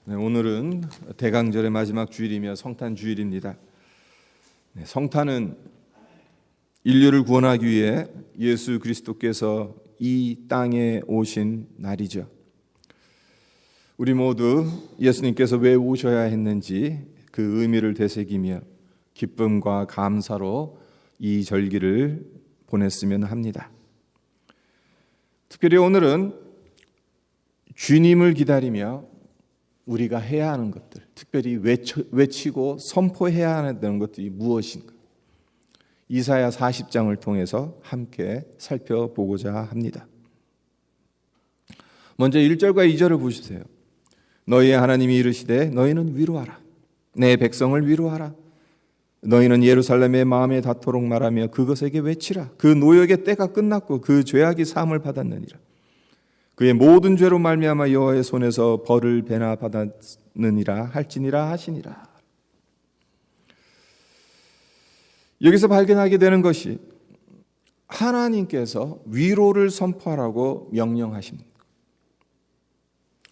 네, 오늘은 대강절의 마지막 주일이며 성탄 주일입니다. 네, 성탄은 인류를 구원하기 위해 예수 그리스도께서 이 땅에 오신 날이죠. 우리 모두 예수님께서 왜 오셔야 했는지 그 의미를 되새기며 기쁨과 감사로 이 절기를 보냈으면 합니다. 특별히 오늘은 주님을 기다리며 우리가 해야 하는 것들, 특별히 외치고 선포해야 하는 것들이 무엇인가, 이사야 40장을 통해서 함께 살펴보고자 합니다. 먼저 1절과 2절을 보시세요. 너희의 하나님이 이르시되 너희는 위로하라. 내 백성을 위로하라. 너희는 예루살렘의 마음에 닿도록 말하며 그것에게 외치라. 그 노역의 때가 끝났고 그 죄악이 사함을 받았느니라. 그의 모든 죄로 말미암아 여호와의 손에서 벌을 배나 받았느니라 할지니라 하시니라. 여기서 발견하게 되는 것이 하나님께서 위로를 선포하라고 명령하십니다.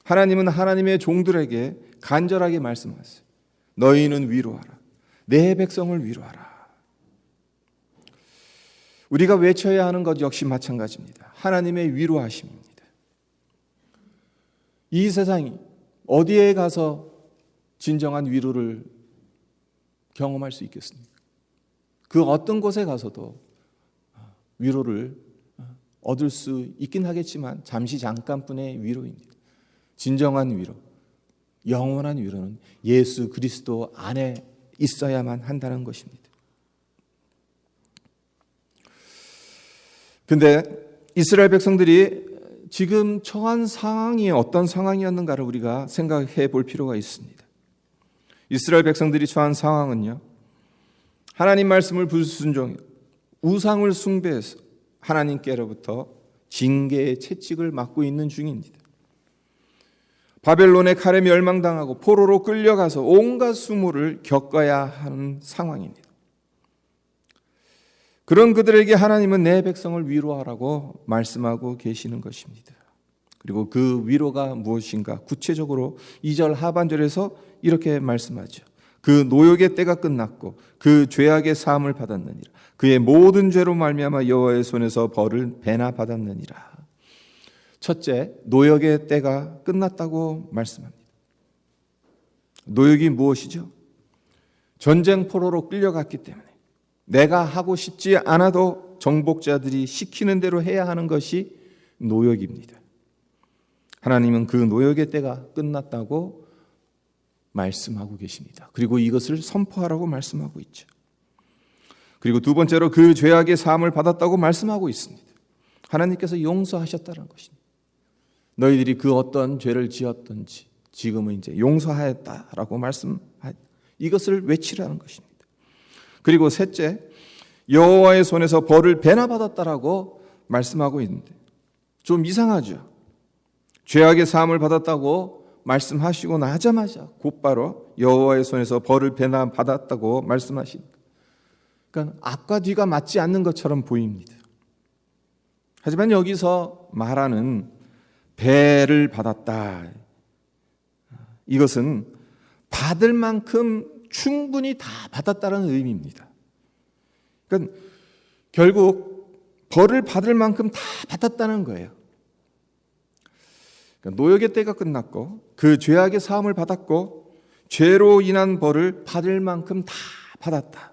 하나님은 하나님의 종들에게 간절하게 말씀하세요. 너희는 위로하라. 내 백성을 위로하라. 우리가 외쳐야 하는 것 역시 마찬가지입니다. 하나님의 위로하심입니다. 이 세상이 어디에 가서 진정한 위로를 경험할 수 있겠습니까? 그 어떤 곳에 가서도 위로를 얻을 수 있긴 하겠지만 잠시 잠깐뿐의 위로입니다. 진정한 위로, 영원한 위로는 예수 그리스도 안에 있어야만 한다는 것입니다. 근데 이스라엘 백성들이 지금 처한 상황이 어떤 상황이었는가를 우리가 생각해 볼 필요가 있습니다. 이스라엘 백성들이 처한 상황은요, 하나님 말씀을 불순종해 우상을 숭배해서 하나님께로부터 징계의 채찍을 맞고 있는 중입니다. 바벨론의 칼에 멸망당하고 포로로 끌려가서 온갖 수모를 겪어야 하는 상황입니다. 그런 그들에게 하나님은 내 백성을 위로하라고 말씀하고 계시는 것입니다. 그리고 그 위로가 무엇인가 구체적으로 2절 하반절에서 이렇게 말씀하죠. 그 노역의 때가 끝났고 그 죄악의 사함을 받았느니라. 그의 모든 죄로 말미암아 여호와의 손에서 벌을 배나 받았느니라. 첫째, 노역의 때가 끝났다고 말씀합니다. 노역이 무엇이죠? 전쟁 포로로 끌려갔기 때문에 내가 하고 싶지 않아도 정복자들이 시키는 대로 해야 하는 것이 노역입니다. 하나님은 그 노역의 때가 끝났다고 말씀하고 계십니다. 그리고 이것을 선포하라고 말씀하고 있죠. 그리고 두 번째로 그 죄악의 사함을 받았다고 말씀하고 있습니다. 하나님께서 용서하셨다는 것입니다. 너희들이 그 어떤 죄를 지었든지 지금은 이제 용서하였다라고 이것을 외치라는 것입니다. 그리고 셋째, 여호와의 손에서 벌을 배나 받았다라고 말씀하고 있는데 좀 이상하죠. 죄악의 사함을 받았다고 말씀하시고 나자마자 곧바로 여호와의 손에서 벌을 배나 받았다고 말씀하시니까, 그러니까 앞과 뒤가 맞지 않는 것처럼 보입니다. 하지만 여기서 말하는 배를 받았다, 이것은 받을 만큼 충분히 다 받았다는 의미입니다. 그러니까 결국 벌을 받을 만큼 다 받았다는 거예요. 그러니까 노역의 때가 끝났고 그 죄악의 사함을 받았고 죄로 인한 벌을 받을 만큼 다 받았다.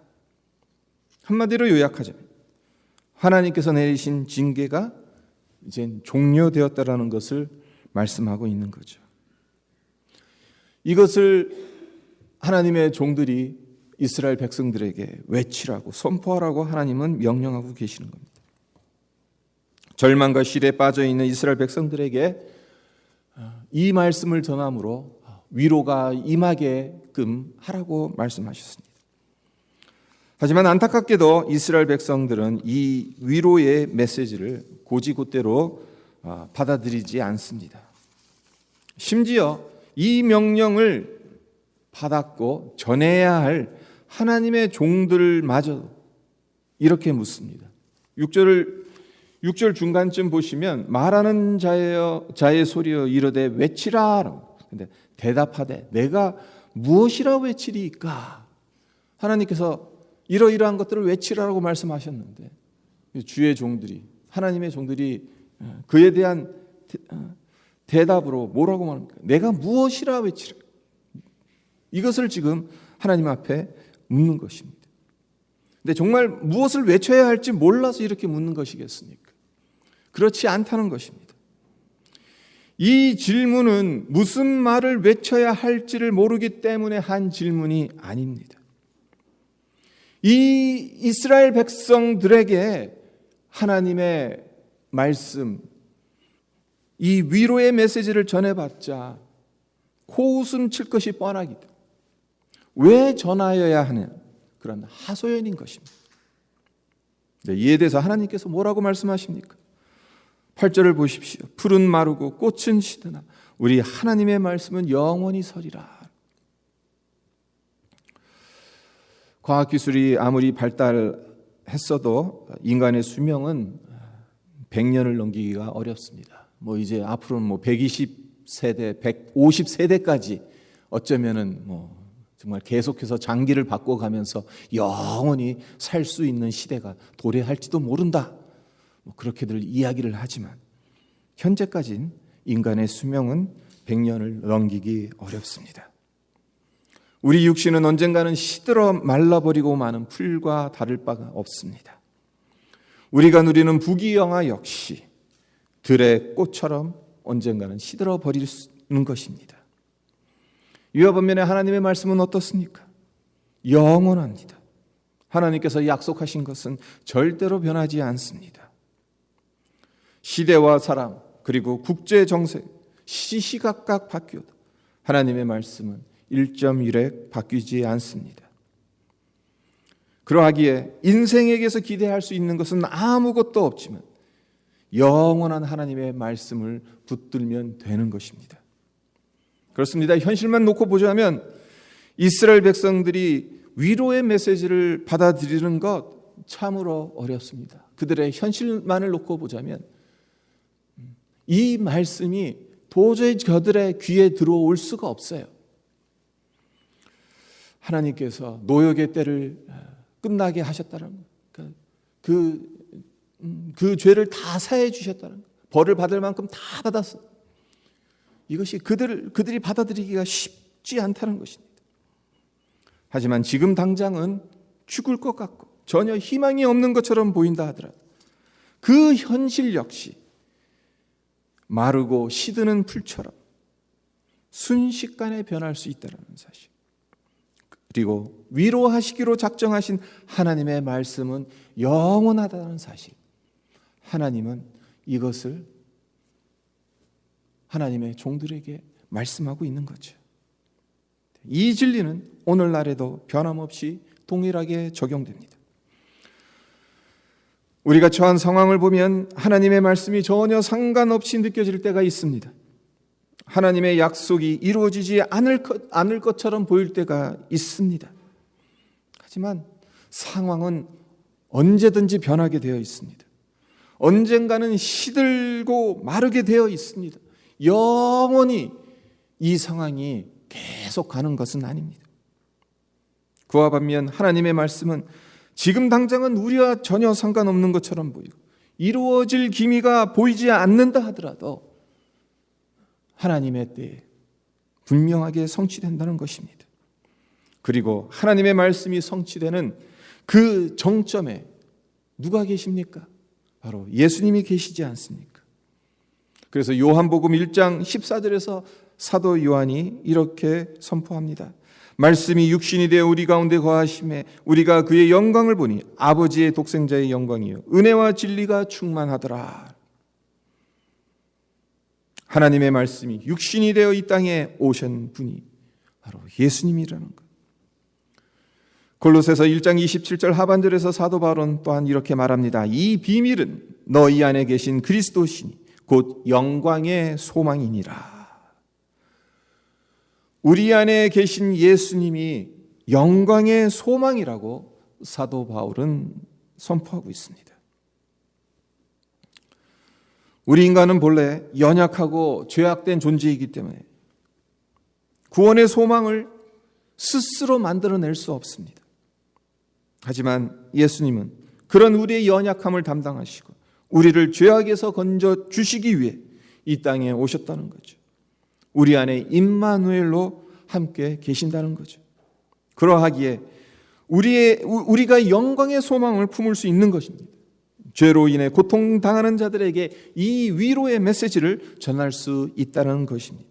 한마디로 요약하자면 하나님께서 내리신 징계가 이제 종료되었다라는 것을 말씀하고 있는 거죠. 이것을 하나님의 종들이 이스라엘 백성들에게 외치라고 선포하라고 하나님은 명령하고 계시는 겁니다. 절망과 실에 빠져 있는 이스라엘 백성들에게 이 말씀을 전함으로 위로가 임하게끔 하라고 말씀하셨습니다. 하지만 안타깝게도 이스라엘 백성들은 이 위로의 메시지를 곧이곧대로 받아들이지 않습니다. 심지어 이 명령을 받았고 전해야 할 하나님의 종들마저 이렇게 묻습니다. 6절 중간쯤 보시면 말하는 자의 소리여 이르되 외치라. 근데 대답하되 내가 무엇이라 외치리이까? 하나님께서 이러이러한 것들을 외치라고 말씀하셨는데 주의 종들이, 하나님의 종들이 그에 대한 대답으로 뭐라고 말합니까? 내가 무엇이라 외치라. 이것을 지금 하나님 앞에 묻는 것입니다. 근데 정말 무엇을 외쳐야 할지 몰라서 이렇게 묻는 것이겠습니까? 그렇지 않다는 것입니다. 이 질문은 무슨 말을 외쳐야 할지를 모르기 때문에 한 질문이 아닙니다. 이 이스라엘 백성들에게 하나님의 말씀, 이 위로의 메시지를 전해봤자 코웃음 칠 것이 뻔하기 때문에 왜 전하여야 하는 그런 하소연인 것입니다. 이에 대해서 하나님께서 뭐라고 말씀하십니까? 8절을 보십시오. 풀은 마르고 꽃은 시드나 우리 하나님의 말씀은 영원히 서리라. 과학기술이 아무리 발달했어도 인간의 수명은 100년을 넘기기가 어렵습니다. 이제 앞으로는 120세대, 150세대까지 어쩌면은 정말 계속해서 장기를 바꿔가면서 영원히 살 수 있는 시대가 도래할지도 모른다. 그렇게들 이야기를 하지만 현재까지는 인간의 수명은 100년을 넘기기 어렵습니다. 우리 육신은 언젠가는 시들어 말라버리고 마는 풀과 다를 바가 없습니다. 우리가 누리는 부귀영화 역시 들의 꽃처럼 언젠가는 시들어 버리는 것입니다. 이와 반면에 하나님의 말씀은 어떻습니까? 영원합니다. 하나님께서 약속하신 것은 절대로 변하지 않습니다. 시대와 사람 그리고 국제 정세 시시각각 바뀌어도 하나님의 말씀은 1.1획 바뀌지 않습니다. 그러하기에 인생에게서 기대할 수 있는 것은 아무것도 없지만 영원한 하나님의 말씀을 붙들면 되는 것입니다. 그렇습니다. 현실만 놓고 보자면 이스라엘 백성들이 위로의 메시지를 받아들이는 것 참으로 어렵습니다. 그들의 현실만을 놓고 보자면 이 말씀이 도저히 저들의 귀에 들어올 수가 없어요. 하나님께서 노역의 때를 끝나게 하셨다는 것, 그 죄를 다 사해 주셨다는 것, 벌을 받을 만큼 다 받았어. 이것이 그들이 받아들이기가 쉽지 않다는 것입니다. 하지만 지금 당장은 죽을 것 같고 전혀 희망이 없는 것처럼 보인다 하더라도 그 현실 역시 마르고 시드는 풀처럼 순식간에 변할 수 있다는 사실, 그리고 위로하시기로 작정하신 하나님의 말씀은 영원하다는 사실, 하나님은 이것을 하나님의 종들에게 말씀하고 있는 거죠. 이 진리는 오늘날에도 변함없이 동일하게 적용됩니다. 우리가 처한 상황을 보면 하나님의 말씀이 전혀 상관없이 느껴질 때가 있습니다. 하나님의 약속이 이루어지지 않을 것처럼 보일 때가 있습니다. 하지만 상황은 언제든지 변하게 되어 있습니다. 언젠가는 시들고 마르게 되어 있습니다. 영원히 이 상황이 계속 가는 것은 아닙니다. 그와 반면 하나님의 말씀은 지금 당장은 우리와 전혀 상관없는 것처럼 보이고 이루어질 기미가 보이지 않는다 하더라도 하나님의 때에 분명하게 성취된다는 것입니다. 그리고 하나님의 말씀이 성취되는 그 정점에 누가 계십니까? 바로 예수님이 계시지 않습니까? 그래서 요한복음 1장 14절에서 사도 요한이 이렇게 선포합니다. 말씀이 육신이 되어 우리 가운데 거하심에 우리가 그의 영광을 보니 아버지의 독생자의 영광이요 은혜와 진리가 충만하더라. 하나님의 말씀이 육신이 되어 이 땅에 오신 분이 바로 예수님이라는 것. 골로새서 1장 27절 하반절에서 사도 바울은 또한 이렇게 말합니다. 이 비밀은 너희 안에 계신 그리스도시니 곧 영광의 소망이니라. 우리 안에 계신 예수님이 영광의 소망이라고 사도 바울은 선포하고 있습니다. 우리 인간은 본래 연약하고 죄악된 존재이기 때문에 구원의 소망을 스스로 만들어낼 수 없습니다. 하지만 예수님은 그런 우리의 연약함을 담당하시고 우리를 죄악에서 건져 주시기 위해 이 땅에 오셨다는 거죠. 우리 안에 임마누엘로 함께 계신다는 거죠. 그러하기에 우리가 영광의 소망을 품을 수 있는 것입니다. 죄로 인해 고통당하는 자들에게 이 위로의 메시지를 전할 수 있다는 것입니다.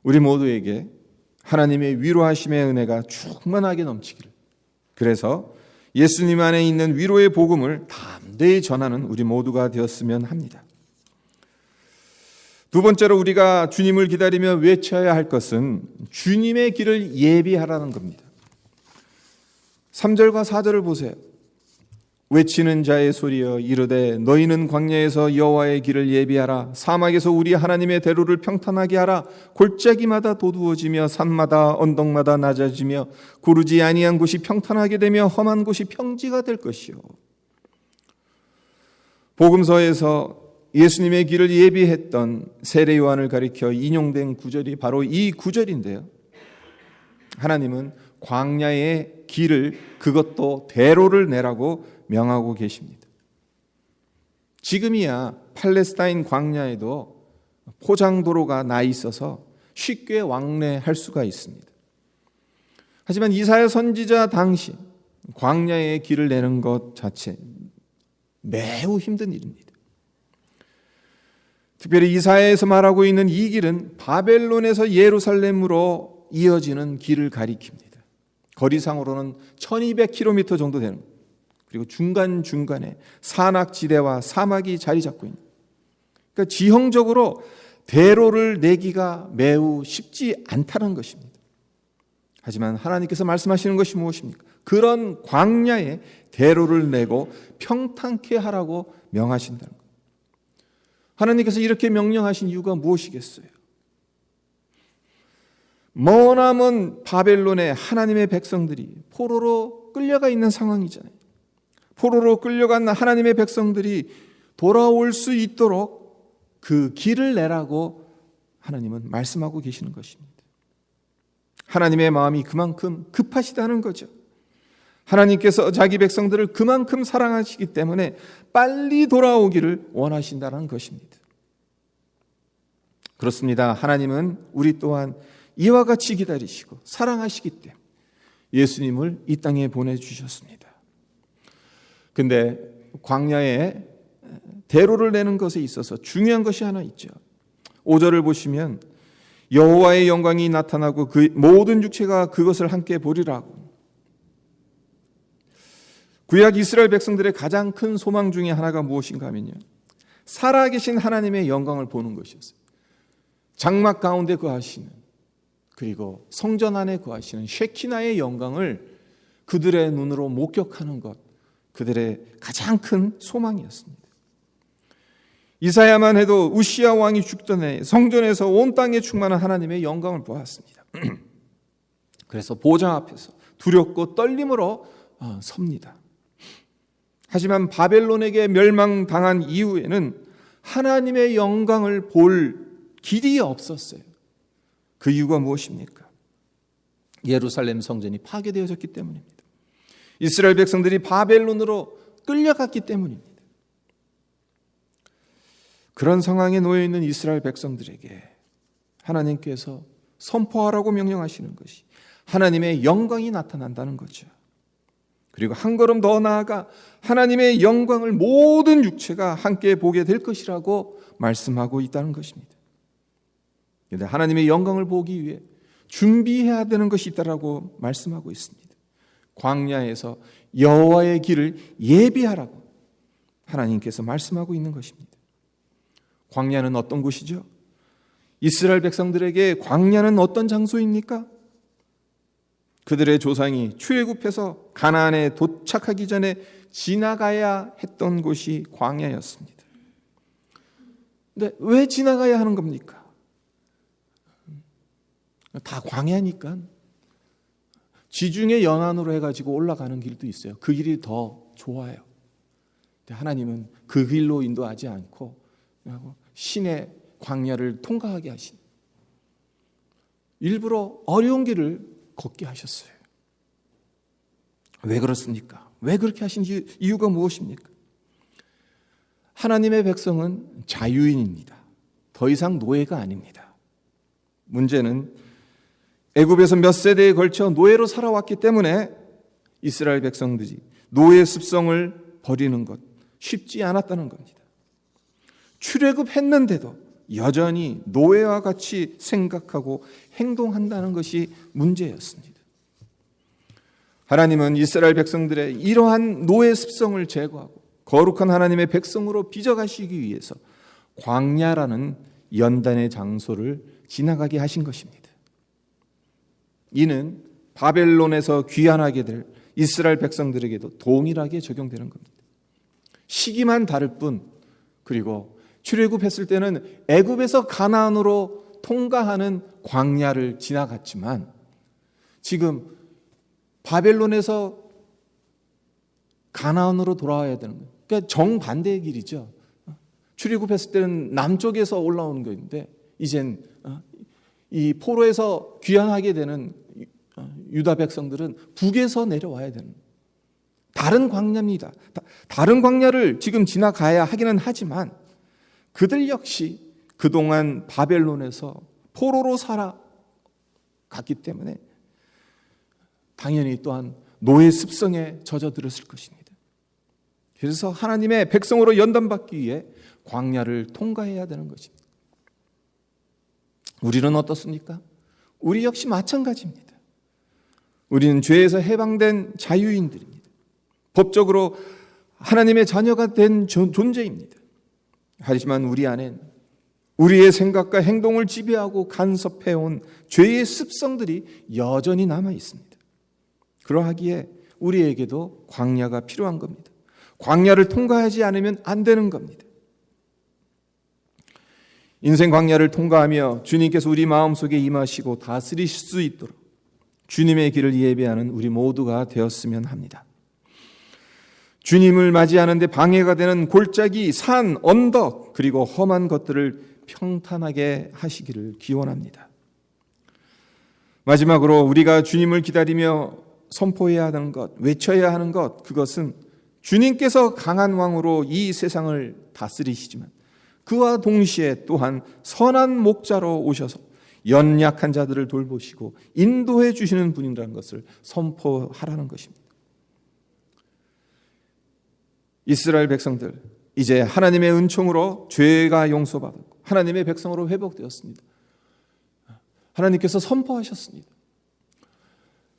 우리 모두에게 하나님의 위로하심의 은혜가 충만하게 넘치기를, 그래서 예수님 안에 있는 위로의 복음을 담대히 전하는 우리 모두가 되었으면 합니다. 두 번째로 우리가 주님을 기다리며 외쳐야 할 것은 주님의 길을 예비하라는 겁니다. 3절과 4절을 보세요. 외치는 자의 소리여 이르되 너희는 광야에서 여호와의 길을 예비하라. 사막에서 우리 하나님의 대로를 평탄하게 하라. 골짜기마다 도두어지며 산마다 언덕마다 낮아지며 구르지 아니한 곳이 평탄하게 되며 험한 곳이 평지가 될 것이요. 복음서에서 예수님의 길을 예비했던 세례 요한을 가리켜 인용된 구절이 바로 이 구절인데요. 하나님은 광야의 길을, 그것도 대로를 내라고 명하고 계십니다. 지금이야 팔레스타인 광야에도 포장도로가 나 있어서 쉽게 왕래할 수가 있습니다. 하지만 이사야 선지자 당시 광야의 길을 내는 것 자체 매우 힘든 일입니다. 특별히 이사야에서 말하고 있는 이 길은 바벨론에서 예루살렘으로 이어지는 길을 가리킵니다. 거리상으로는 1200km 정도 되는, 그리고 중간중간에 산악지대와 사막이 자리 잡고 있는, 그러니까 지형적으로 대로를 내기가 매우 쉽지 않다는 것입니다. 하지만 하나님께서 말씀하시는 것이 무엇입니까? 그런 광야에 대로를 내고 평탄케 하라고 명하신다는 것. 하나님께서 이렇게 명령하신 이유가 무엇이겠어요? 머나먼 바벨론의 하나님의 백성들이 포로로 끌려가 있는 상황이잖아요. 포로로 끌려간 하나님의 백성들이 돌아올 수 있도록 그 길을 내라고 하나님은 말씀하고 계시는 것입니다. 하나님의 마음이 그만큼 급하시다는 거죠. 하나님께서 자기 백성들을 그만큼 사랑하시기 때문에 빨리 돌아오기를 원하신다는 것입니다. 그렇습니다. 하나님은 우리 또한 이와 같이 기다리시고 사랑하시기 때문에 예수님을 이 땅에 보내주셨습니다. 근데 광야에 대로를 내는 것에 있어서 중요한 것이 하나 있죠. 5절을 보시면 여호와의 영광이 나타나고 그 모든 육체가 그것을 함께 보리라고. 구약 이스라엘 백성들의 가장 큰 소망 중에 하나가 무엇인가 하면요, 살아계신 하나님의 영광을 보는 것이었어요. 장막 가운데 거하시는, 그리고 성전 안에 거하시는 쉐키나의 영광을 그들의 눈으로 목격하는 것, 그들의 가장 큰 소망이었습니다. 이사야만 해도 우시야 왕이 죽던 해 성전에서 온 땅에 충만한 하나님의 영광을 보았습니다. 그래서 보좌 앞에서 두렵고 떨림으로 섭니다. 하지만 바벨론에게 멸망당한 이후에는 하나님의 영광을 볼 길이 없었어요. 그 이유가 무엇입니까? 예루살렘 성전이 파괴되어졌기 때문입니다. 이스라엘 백성들이 바벨론으로 끌려갔기 때문입니다. 그런 상황에 놓여 있는 이스라엘 백성들에게 하나님께서 선포하라고 명령하시는 것이 하나님의 영광이 나타난다는 거죠. 그리고 한 걸음 더 나아가 하나님의 영광을 모든 육체가 함께 보게 될 것이라고 말씀하고 있다는 것입니다. 그런데 하나님의 영광을 보기 위해 준비해야 되는 것이 있다라고 말씀하고 있습니다. 광야에서 여호와의 길을 예비하라고 하나님께서 말씀하고 있는 것입니다. 광야는 어떤 곳이죠? 이스라엘 백성들에게 광야는 어떤 장소입니까? 그들의 조상이 출애굽해서 가나안에 도착하기 전에 지나가야 했던 곳이 광야였습니다. 근데 왜 지나가야 하는 겁니까? 다 광야니까. 지중해 연안으로 해가지고 올라가는 길도 있어요. 그 길이 더 좋아요. 근데 하나님은 그 길로 인도하지 않고 신의 광야를 통과하게 하신, 일부러 어려운 길을 걷게 하셨어요. 왜 그렇습니까? 왜 그렇게 하신 이유가 무엇입니까? 하나님의 백성은 자유인입니다. 더 이상 노예가 아닙니다. 문제는 애굽에서 몇 세대에 걸쳐 노예로 살아왔기 때문에 이스라엘 백성들이 노예 습성을 버리는 것 쉽지 않았다는 겁니다. 출애굽했는데도 여전히 노예와 같이 생각하고 행동한다는 것이 문제였습니다. 하나님은 이스라엘 백성들의 이러한 노예 습성을 제거하고 거룩한 하나님의 백성으로 빚어가시기 위해서 광야라는 연단의 장소를 지나가게 하신 것입니다. 이는 바벨론에서 귀환하게 될 이스라엘 백성들에게도 동일하게 적용되는 겁니다. 시기만 다를 뿐, 그리고 출애굽했을 때는 애굽에서 가나안으로 통과하는 광야를 지나갔지만 지금 바벨론에서 가나안으로 돌아와야 되는 거예요. 그러니까 정반대의 길이죠. 출애굽했을 때는 남쪽에서 올라오는 거인데 이젠 이 포로에서 귀환하게 되는 유다 백성들은 북에서 내려와야 되는 다른 광야입니다. 다른 광야를 지금 지나가야 하기는 하지만 그들 역시 그동안 바벨론에서 포로로 살아갔기 때문에 당연히 또한 노예 습성에 젖어들었을 것입니다. 그래서 하나님의 백성으로 연단받기 위해 광야를 통과해야 되는 것입니다. 우리는 어떻습니까? 우리 역시 마찬가지입니다. 우리는 죄에서 해방된 자유인들입니다. 법적으로 하나님의 자녀가 된 존재입니다. 하지만 우리 안엔 우리의 생각과 행동을 지배하고 간섭해온 죄의 습성들이 여전히 남아 있습니다. 그러하기에 우리에게도 광야가 필요한 겁니다. 광야를 통과하지 않으면 안 되는 겁니다. 인생 광야를 통과하며 주님께서 우리 마음속에 임하시고 다스리실 수 있도록 주님의 길을 예배하는 우리 모두가 되었으면 합니다. 주님을 맞이하는데 방해가 되는 골짜기, 산, 언덕, 그리고 험한 것들을 평탄하게 하시기를 기원합니다. 마지막으로 우리가 주님을 기다리며 선포해야 하는 것, 외쳐야 하는 것, 그것은 주님께서 강한 왕으로 이 세상을 다스리시지만 그와 동시에 또한 선한 목자로 오셔서 연약한 자들을 돌보시고 인도해 주시는 분이라는 것을 선포하라는 것입니다. 이스라엘 백성들 이제 하나님의 은총으로 죄가 용서받고 하나님의 백성으로 회복되었습니다. 하나님께서 선포하셨습니다.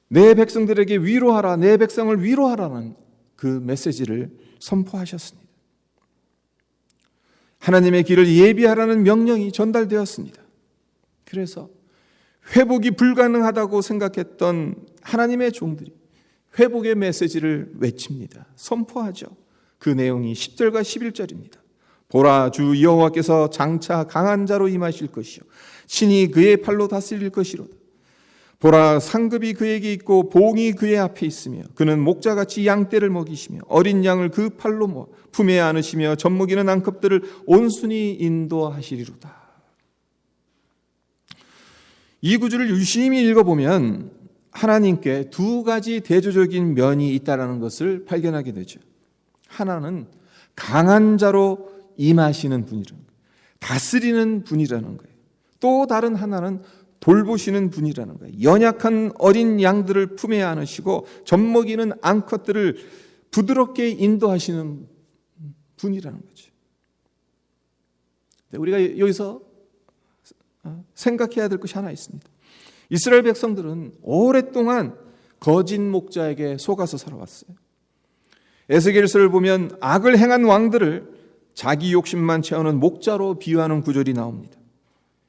내 백성들에게 위로하라, 내 백성을 위로하라는 그 메시지를 선포하셨습니다. 하나님의 길을 예비하라는 명령이 전달되었습니다. 그래서 회복이 불가능하다고 생각했던 하나님의 종들이 회복의 메시지를 외칩니다. 선포하죠. 그 내용이 10절과 11절입니다. 보라, 주 여호와께서 장차 강한 자로 임하실 것이요 신이 그의 팔로 다스릴 것이로다. 보라, 상급이 그에게 있고 봉이 그의 앞에 있으며 그는 목자같이 양떼를 먹이시며 어린 양을 그 팔로 모아 품에 안으시며 젖먹이는 암컷들을 온순히 인도하시리로다. 이 구절을 유심히 읽어보면 하나님께 두 가지 대조적인 면이 있다는 것을 발견하게 되죠. 하나는 강한 자로 임하시는 분이라는 거예요. 다스리는 분이라는 거예요. 또 다른 하나는 돌보시는 분이라는 거예요. 연약한 어린 양들을 품에 안으시고 젖먹이는 암컷들을 부드럽게 인도하시는 분이라는 거죠. 우리가 여기서 생각해야 될 것이 하나 있습니다. 이스라엘 백성들은 오랫동안 거짓 목자에게 속아서 살아왔어요. 에스겔서를 보면 악을 행한 왕들을 자기 욕심만 채우는 목자로 비유하는 구절이 나옵니다.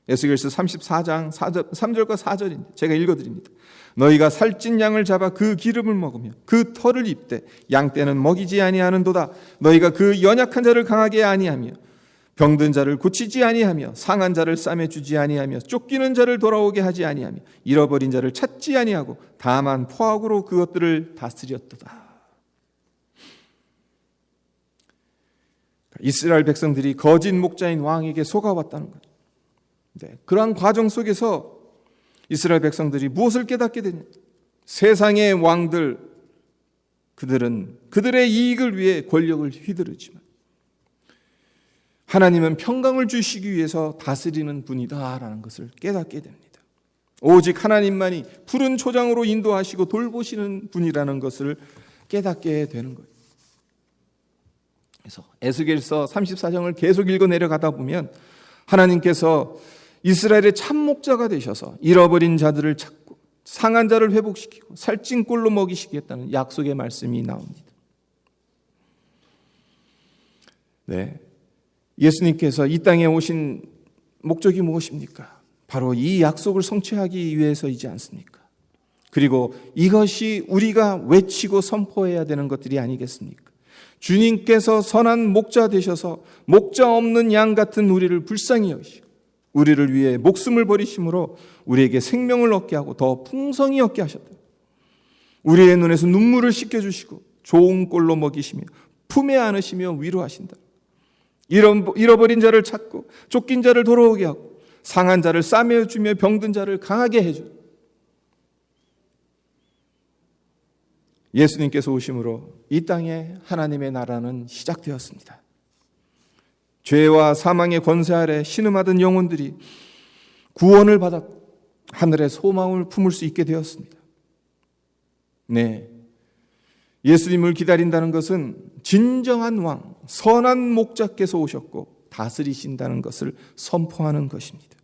에스겔서 34장 3절과 4절인데 제가 읽어드립니다. 너희가 살찐 양을 잡아 그 기름을 먹으며 그 털을 입되 양떼는 먹이지 아니하는도다. 너희가 그 연약한 자를 강하게 아니하며 병든 자를 고치지 아니하며 상한 자를 싸매 주지 아니하며 쫓기는 자를 돌아오게 하지 아니하며 잃어버린 자를 찾지 아니하고 다만 포악으로 그것들을 다스렸도다. 이스라엘 백성들이 거짓 목자인 왕에게 속아왔다는 거죠. 네, 그러한 과정 속에서 이스라엘 백성들이 무엇을 깨닫게 되냐? 세상의 왕들, 그들은 그들의 이익을 위해 권력을 휘두르지만 하나님은 평강을 주시기 위해서 다스리는 분이다라는 것을 깨닫게 됩니다. 오직 하나님만이 푸른 초장으로 인도하시고 돌보시는 분이라는 것을 깨닫게 되는 거예요. 그래서 에스겔서 34장을 계속 읽어 내려가다 보면 하나님께서 이스라엘의 참 목자가 되셔서 잃어버린 자들을 찾고 상한 자를 회복시키고 살찐 꼴로 먹이시겠다는 약속의 말씀이 나옵니다. 네, 예수님께서 이 땅에 오신 목적이 무엇입니까? 바로 이 약속을 성취하기 위해서이지 않습니까? 그리고 이것이 우리가 외치고 선포해야 되는 것들이 아니겠습니까? 주님께서 선한 목자 되셔서 목자 없는 양 같은 우리를 불쌍히 여기시고 우리를 위해 목숨을 버리심으로 우리에게 생명을 얻게 하고 더 풍성히 얻게 하셨다. 우리의 눈에서 눈물을 씻겨주시고 좋은 꼴로 먹이시며 품에 안으시며 위로하신다. 잃어버린 자를 찾고 쫓긴 자를 돌아오게 하고 상한 자를 싸매어주며 병든 자를 강하게 해줘. 예수님께서 오심으로 이 땅에 하나님의 나라는 시작되었습니다. 죄와 사망의 권세 아래 신음하던 영혼들이 구원을 받았고 하늘의 소망을 품을 수 있게 되었습니다. 네, 예수님을 기다린다는 것은 진정한 왕, 선한 목자께서 오셨고 다스리신다는 것을 선포하는 것입니다.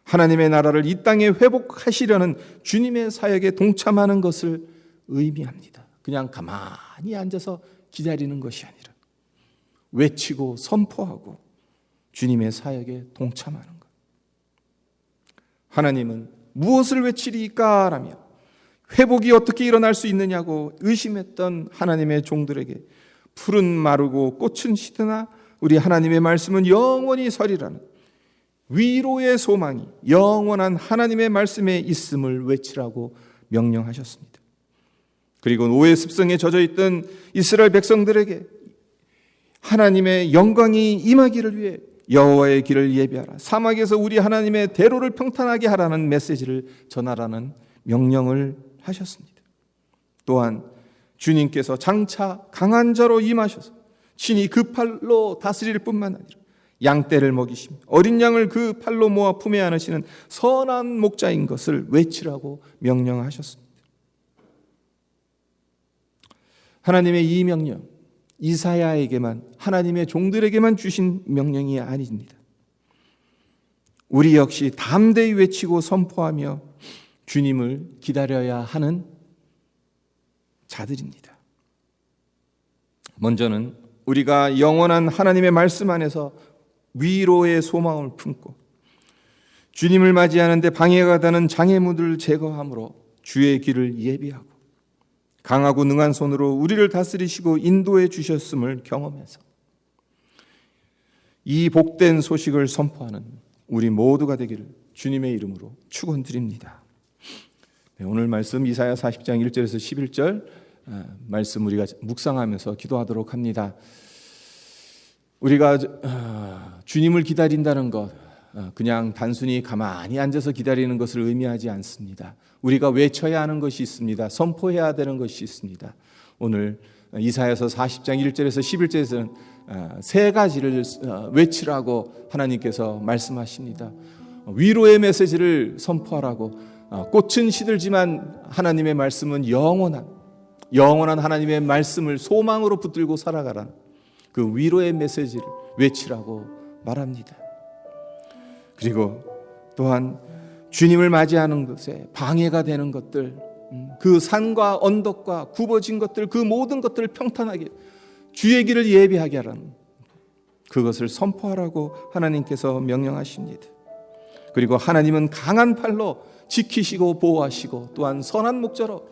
하나님의 나라를 이 땅에 회복하시려는 주님의 사역에 동참하는 것을 의미합니다. 그냥 가만히 앉아서 기다리는 것이 아니라 외치고 선포하고 주님의 사역에 동참하는 것. 하나님은 무엇을 외치리까 라며 회복이 어떻게 일어날 수 있느냐고 의심했던 하나님의 종들에게 풀은 마르고 꽃은 시드나 우리 하나님의 말씀은 영원히 서리라는 위로의 소망이 영원한 하나님의 말씀에 있음을 외치라고 명령하셨습니다. 그리고 노예 습성에 젖어있던 이스라엘 백성들에게 하나님의 영광이 임하기를 위해 여호와의 길을 예비하라, 사막에서 우리 하나님의 대로를 평탄하게 하라는 메시지를 전하라는 명령을 하셨습니다. 또한 주님께서 장차 강한 자로 임하셔서 친히 그 팔로 다스릴 뿐만 아니라 양떼를 먹이시며 어린 양을 그 팔로 모아 품에 안으시는 선한 목자인 것을 외치라고 명령하셨습니다. 하나님의 이 명령, 이사야에게만, 하나님의 종들에게만 주신 명령이 아닙니다. 우리 역시 담대히 외치고 선포하며 주님을 기다려야 하는 자들입니다. 먼저는 우리가 영원한 하나님의 말씀 안에서 위로의 소망을 품고 주님을 맞이하는데 방해가 되는 장애물들을 제거함으로 주의 길을 예비하고 강하고 능한 손으로 우리를 다스리시고 인도해 주셨음을 경험해서 이 복된 소식을 선포하는 우리 모두가 되기를 주님의 이름으로 축원드립니다. 네, 오늘 말씀 이사야 40장 1절에서 11절 말씀 우리가 묵상하면서 기도하도록 합니다. 우리가 주님을 기다린다는 것, 그냥 단순히 가만히 앉아서 기다리는 것을 의미하지 않습니다. 우리가 외쳐야 하는 것이 있습니다. 선포해야 되는 것이 있습니다. 오늘 이사야서 40장 1절에서 11절에서는 세 가지를 외치라고 하나님께서 말씀하십니다. 위로의 메시지를 선포하라고. 꽃은 시들지만 하나님의 말씀은 영원한 하나님의 말씀을 소망으로 붙들고 살아가라. 그 위로의 메시지를 외치라고 말합니다. 그리고 또한 주님을 맞이하는 것에 방해가 되는 것들, 그 산과 언덕과 굽어진 것들, 그 모든 것들을 평탄하게 주의 길을 예비하게 하라는 그것을 선포하라고 하나님께서 명령하십니다. 그리고 하나님은 강한 팔로 지키시고 보호하시고 또한 선한 목자로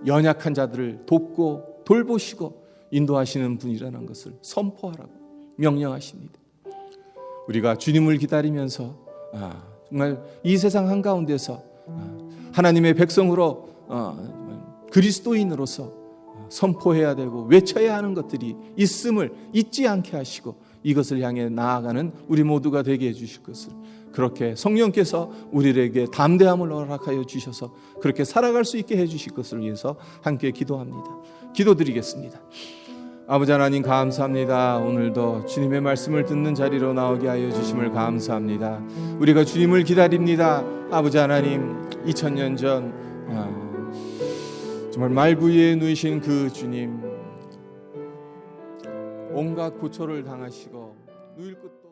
연약한 자들을 돕고 돌보시고 인도하시는 분이라는 것을 선포하라고 명령하십니다. 우리가 주님을 기다리면서 정말 이 세상 한가운데서 하나님의 백성으로 그리스도인으로서 선포해야 되고 외쳐야 하는 것들이 있음을 잊지 않게 하시고 이것을 향해 나아가는 우리 모두가 되게 해주실 것을, 그렇게 성령께서 우리에게 담대함을 허락하여 주셔서 그렇게 살아갈 수 있게 해주실 것을 위해서 함께 기도합니다. 기도드리겠습니다. 아버지 하나님 감사합니다. 오늘도 주님의 말씀을 듣는 자리로 나오게 하여 주심을 감사합니다. 우리가 주님을 기다립니다. 아버지 하나님, 2000년 전 정말 말구이에 누이신 그 주님, 온갖 고초를 당하시고 누일 것도